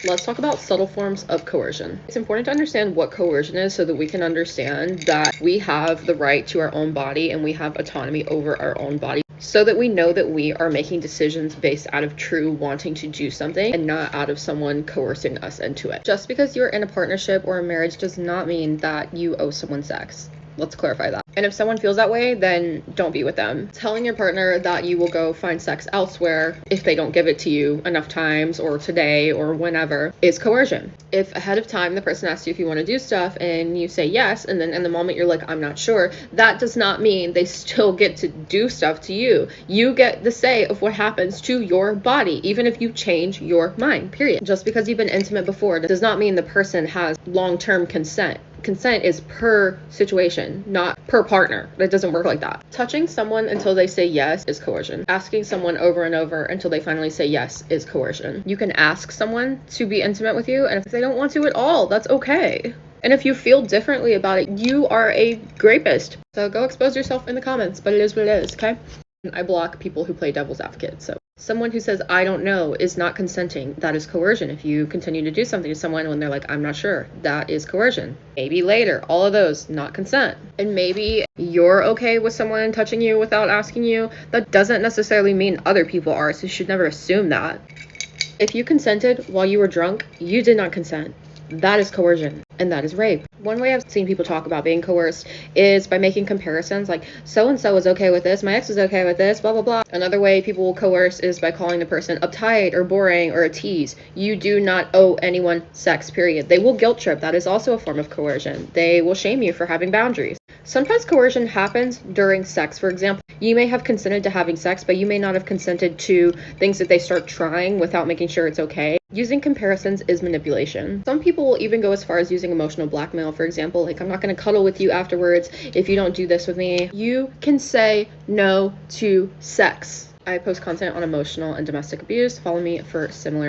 Let's talk about subtle forms of coercion. It's important to understand what coercion is so that we can understand that we have the right to our own body and we have autonomy over our own body, so that we know that we are making decisions based out of true wanting to do something and not out of someone coercing us into it. Just because you're in a partnership or a marriage does not mean that you owe someone sex. Let's clarify that. And if someone feels that way, then don't be with them. Telling your partner that you will go find sex elsewhere if they don't give it to you enough times or today or whenever is coercion. If ahead of time the person asks you if you want to do stuff and you say yes, and then in the moment you're like, I'm not sure, that does not mean they still get to do stuff to you. You get the say of what happens to your body, even if you change your mind, period. Just because you've been intimate before does not mean the person has long-term consent. Consent is per situation, not per partner. It doesn't work like that. Touching someone until they say yes is coercion. Asking someone over and over until they finally say yes is coercion. You can ask someone to be intimate with you, and if they don't want to at all, that's okay. And if you feel differently about it, you are a rapist. So go expose yourself in the comments, but it is what it is, okay? I block people who play devil's advocate. So someone who says, I don't know, is not consenting. That is coercion. If you continue to do something to someone when they're like, I'm not sure, that is coercion. Maybe later, all of those, not consent. And maybe you're okay with someone touching you without asking you. That doesn't necessarily mean other people are, so you should never assume that. If you consented while you were drunk, you did not consent. That is coercion, and that is rape. One way I've seen people talk about being coerced is by making comparisons, like so-and-so was okay with this, my ex was okay with this, blah, blah, blah. Another way people will coerce is by calling the person uptight or boring or a tease. You do not owe anyone sex, period. They will guilt trip. That is also a form of coercion. They will shame you for having boundaries. Sometimes coercion happens during sex. For example, you may have consented to having sex, but you may not have consented to things that they start trying without making sure it's okay. Using comparisons is manipulation. Some people will even go as far as using emotional blackmail. For example, like, I'm not going to cuddle with you afterwards if you don't do this with me. You can say no to sex. I post content on emotional and domestic abuse. Follow me for similar